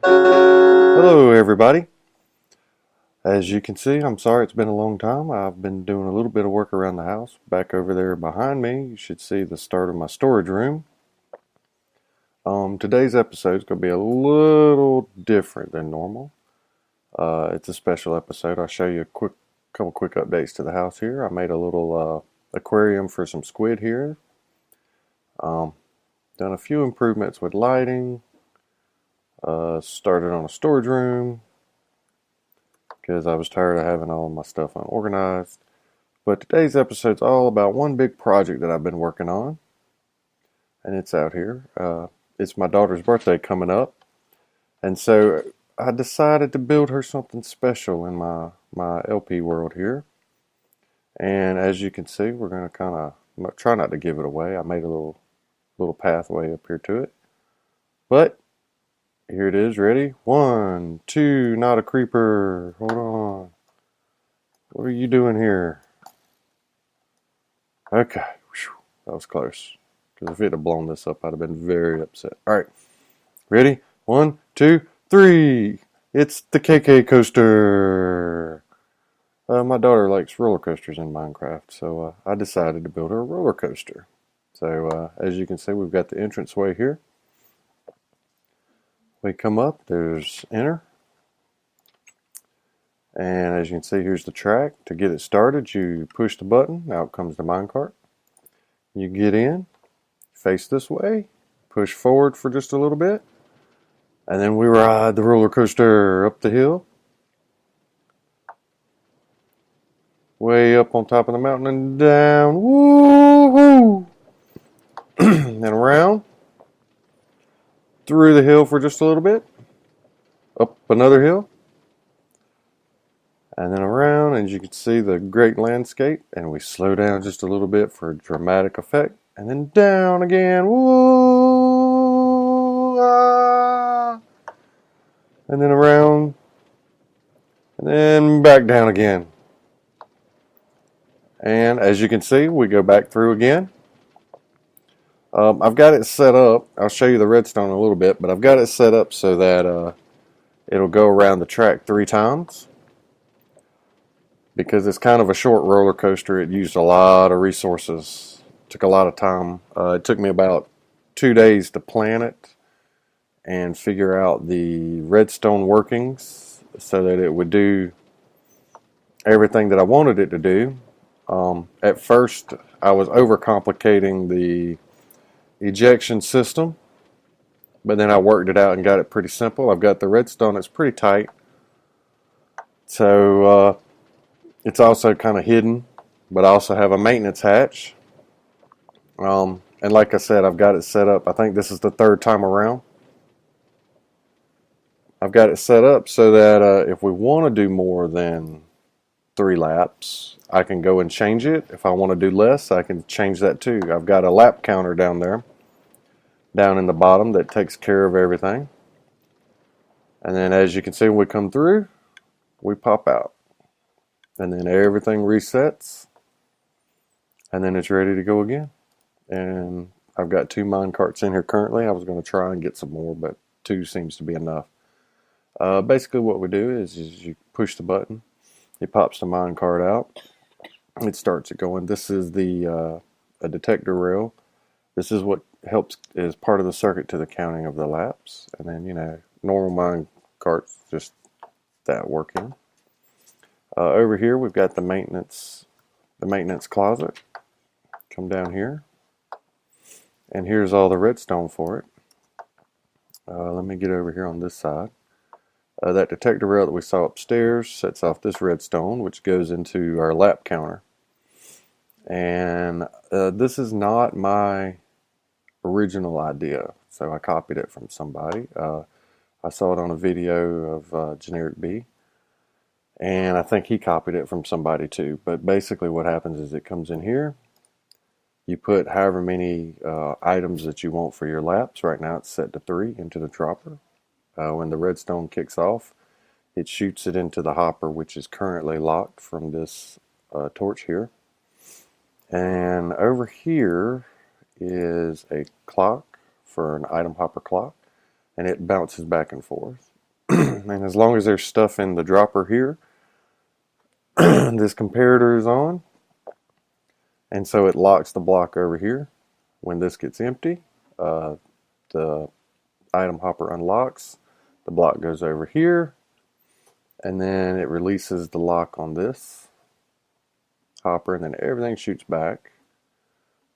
Hello everybody. As you can see, I'm sorry it's been a long time. I've been doing a little bit of work around the house. Back over there behind me, you should see the start of my storage room. Today's episode is going to be a little different than normal. It's a special episode. I'll show you a couple quick updates to the house here. I made a little aquarium for some squid here. Done a few improvements with lighting. Started on a storage room because I was tired of having all of my stuff unorganized. But today's episode's all about one big project that I've been working on, and it's out here. It's my daughter's birthday coming up, and so I decided to build her something special in my LP world here. And as you can see, we're going to kind of try not to give it away. I made a little pathway up here to it, but here it is. Ready? 1, 2, not a creeper. Hold on. What are you doing here? Okay. Whew. That was close. Because if it had blown this up, I'd have been very upset. Alright. Ready? 1, 2, 3. It's the KK coaster. My daughter likes roller coasters in Minecraft, so I decided to build her a roller coaster. So as you can see, we've got the entranceway here. We come up, there's enter, and as you can see, here's the track. To get it started, you push the button, out comes the minecart. You get in, face this way, push forward for just a little bit, and then we ride the roller coaster up the hill, way up on top of the mountain and down, woo-hoo, and around, through the hill for just a little bit, up another hill, and then around, and you can see the great landscape, and we slow down just a little bit for a dramatic effect, and then down again, woo, ah, and then around, and then back down again. And as you can see, we go back through again. I've got it set up, I'll show you the redstone in a little bit, but I've got it set up so that it'll go around the track 3 times. Because it's kind of a short roller coaster, it used a lot of resources. Took a lot of time. It took me about 2 days to plan it and figure out the redstone workings so that it would do everything that I wanted it to do. At first, I was overcomplicating the ejection system, but then I worked it out and got it pretty simple. I've got the redstone, it's pretty tight. So, it's also kind of hidden, but I also have a maintenance hatch. And like I said, I've got it set up. I think this is the 3rd time around. I've got it set up so that if we want to do more than 3 laps, I can go and change it. If I want to do less, I can change that too. I've got a lap counter down there, down in the bottom, that takes care of everything. And then as you can see, when we come through, we pop out. And then everything resets, and then it's ready to go again. And I've got 2 mine carts in here currently. I was going to try and get some more, but 2 seems to be enough. Basically what we do is you push the button, it pops the mine cart out, it starts it going. This is the a detector rail. This is what helps is part of the circuit to the counting of the laps. And then, normal mine carts, just that working. Over here we've got the maintenance closet. Come down here, and here's all the redstone for it. Let me get over here on this side. That detector rail that we saw upstairs sets off this redstone, which goes into our lap counter. And this is not my original idea, so I copied it from somebody. I saw it on a video of GenerikB. And I think he copied it from somebody too. But basically what happens is it comes in here. You put however many items that you want for your laps. Right now it's set to 3 into the dropper. When the redstone kicks off, it shoots it into the hopper, which is currently locked from this torch here. And over here is a clock for an item hopper clock. And it bounces back and forth. And as long as there's stuff in the dropper here, this comparator is on, and so it locks the block over here. When this gets empty, the item hopper unlocks, the block goes over here, and then it releases the lock on this hopper, and then everything shoots back.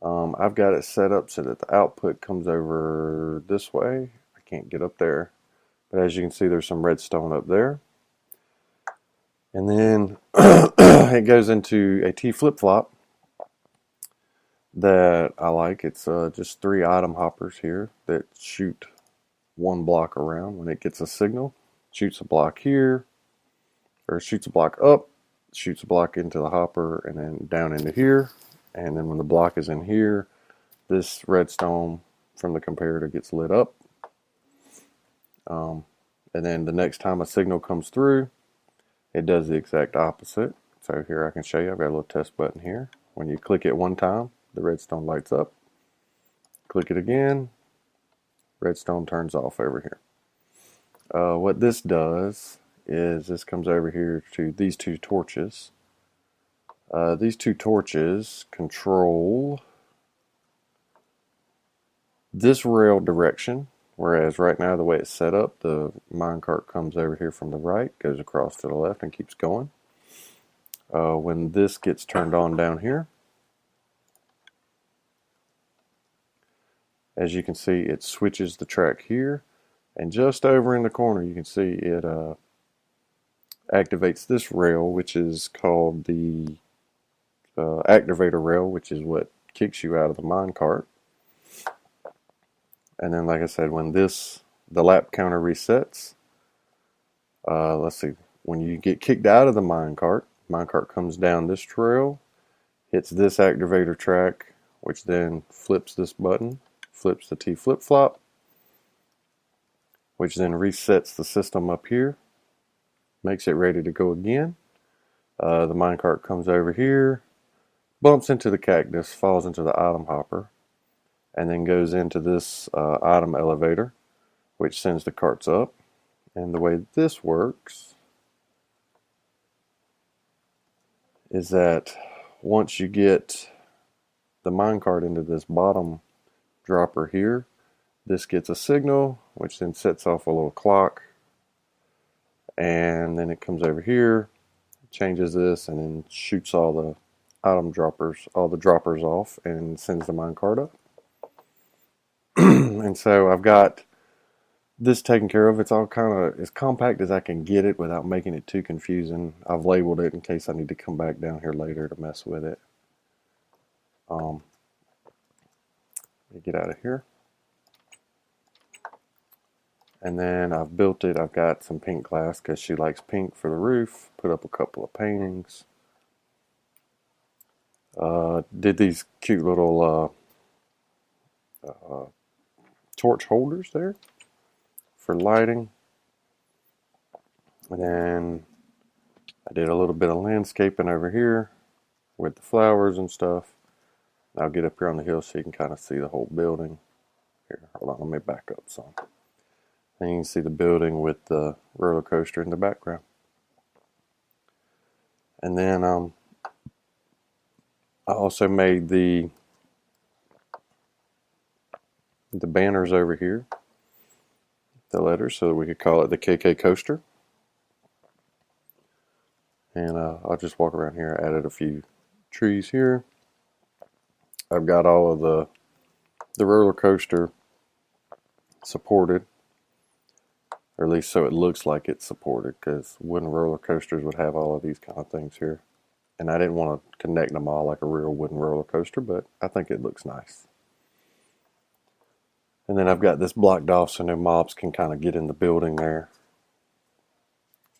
I've got it set up so that the output comes over this way. I can't get up there, but as you can see, there's some redstone up there. And then it goes into a T flip-flop that I like. It's just 3 item hoppers here that shoot 1 block around. When it gets a signal, shoots a block here, or shoots a block up, shoots a block into the hopper, and then down into here. And then when the block is in here, this redstone from the comparator gets lit up. And then the next time a signal comes through, it does the exact opposite. So here I can show you. I've got a little test button here. When you click it one time, the redstone lights up. Click it again, redstone turns off over here. What this does is this comes over here to these 2 torches. These 2 torches control this rail direction, whereas right now the way it's set up, the minecart comes over here from the right, goes across to the left, and keeps going. When this gets turned on down here, as you can see, it switches the track here, and just over in the corner you can see it activates this rail, which is called the activator rail, which is what kicks you out of the minecart. And then, like I said, when the lap counter resets, let's see, when you get kicked out of the minecart comes down this trail, hits this activator track, which then flips this button, flips the T flip-flop, which then resets the system up here, makes it ready to go again. The minecart comes over here, bumps into the cactus, falls into the item hopper, and then goes into this item elevator, which sends the carts up. And the way this works is that once you get the minecart into this bottom dropper here, this gets a signal, which then sets off a little clock, and then it comes over here, changes this, and then shoots all the all the droppers off, and sends the minecart up. And so I've got this taken care of. It's all kind of as compact as I can get it without making it too confusing. I've labeled it in case I need to come back down here later to mess with it. Let me get out of here. And then I've built it. I've got some pink glass because she likes pink for the roof. Put up a couple of paintings. Did these cute little torch holders there for lighting. And then I did a little bit of landscaping over here with the flowers and stuff. I'll get up here on the hill so you can kind of see the whole building. Here, hold on, let me back up some. And you can see the building with the roller coaster in the background. And then I also made the banners over here, the letters, so that we could call it the KK Coaster. And I'll just walk around here. I added a few trees here. I've got all of the roller coaster supported, or at least so it looks like it's supported, because wooden roller coasters would have all of these kind of things here. And I didn't want to connect them all like a real wooden roller coaster, but I think it looks nice. And then I've got this blocked off so no mobs can kind of get in the building there.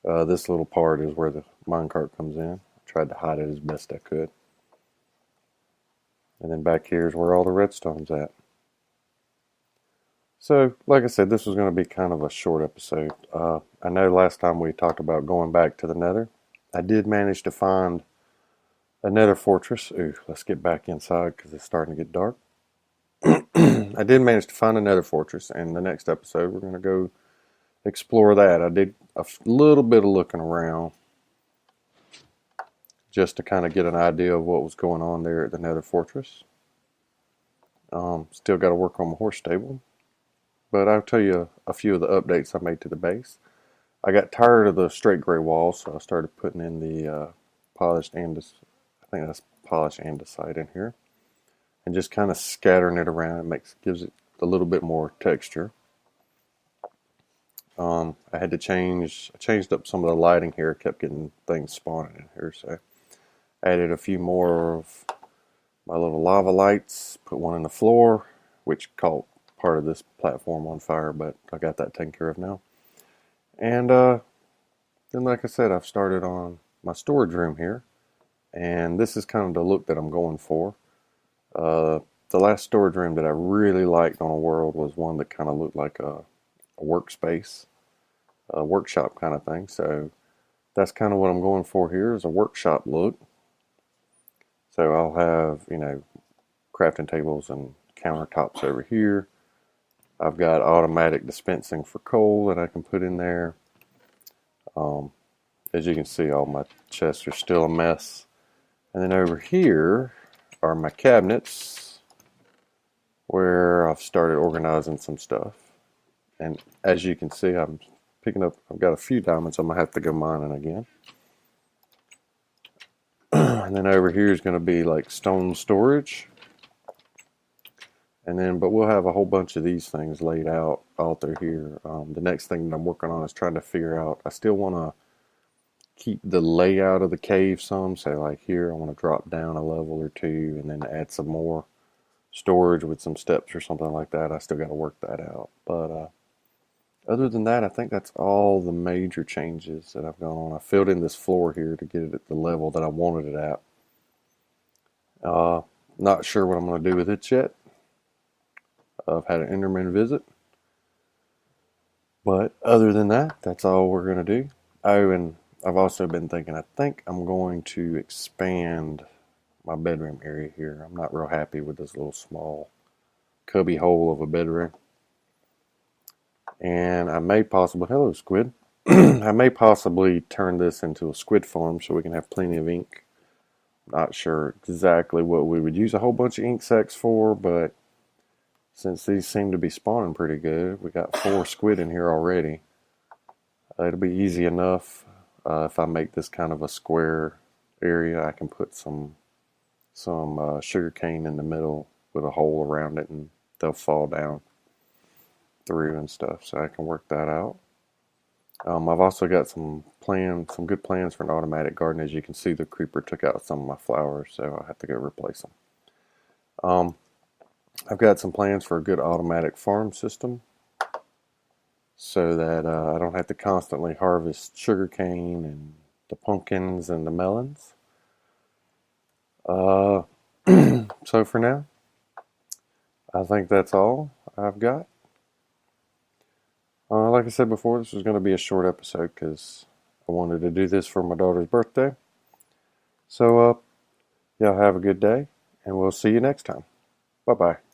This little part is where the minecart comes in. I tried to hide it as best I could. And then back here is where all the redstone's at. So, like I said, this was going to be kind of a short episode. I know last time we talked about going back to the Nether. I did manage to find a Nether fortress. Ooh, let's get back inside because it's starting to get dark. I did manage to find a Nether fortress, and the next episode we're going to go explore that. I did a little bit of looking around just to kind of get an idea of what was going on there at the Nether Fortress. Still got to work on my horse stable, but I'll tell you a few of the updates I made to the base. I got tired of the straight gray walls, so I started putting in the polished andesite. I think that's polished andesite in here, and just kind of scattering it around. Gives it a little bit more texture. I had to changed up some of the lighting here. Kept getting things spawning in here, so I added a few more of my little lava lights. Put one in the floor, which caught part of this platform on fire, but I got that taken care of now. And then, like I said, I've started on my storage room here, and this is kind of the look that I'm going for. The last storage room that I really liked on a world was one that kind of looked like a workspace, a workshop kind of thing. So that's kind of what I'm going for here, is a workshop look. So I'll have, crafting tables and countertops over here. I've got automatic dispensing for coal that I can put in there. As you can see, all my chests are still a mess. And then over here are my cabinets, where I've started organizing some stuff. And as you can see, I've got a few diamonds. I'm going to have to go mining again. And then over here is going to be like stone storage. And then, but we'll have a whole bunch of these things laid out all through here. The next thing that I'm working on is trying to figure out, I still want to keep the layout of the cave some. So like here, I want to drop down a level or two and then add some more storage with some steps or something like that. I still got to work that out. But other than that, I think that's all the major changes that I've gone on. I filled in this floor here to get it at the level that I wanted it at. Not sure what I'm going to do with it yet. I've had an Enderman visit. But other than that, that's all we're going to do. Oh, and I've also been thinking, I think I'm going to expand my bedroom area here. I'm not real happy with this little small cubby hole of a bedroom. And I may possibly, hello squid, I may possibly turn this into a squid farm so we can have plenty of ink. Not sure exactly what we would use a whole bunch of ink sacs for, but since these seem to be spawning pretty good, we got 4 squid in here already. It'll be easy enough. If I make this kind of a square area, I can put some sugar cane in the middle with a hole around it, and they'll fall down through and stuff. So I can work that out. I've also got some good plans for an automatic garden. As you can see, the creeper took out some of my flowers, so I'll have to go replace them. I've got some plans for a good automatic farm system, so that I don't have to constantly harvest sugarcane and the pumpkins and the melons. So for now, I think that's all I've got. Like I said before, this was going to be a short episode because I wanted to do this for my daughter's birthday. So, y'all have a good day, and we'll see you next time. Bye-bye.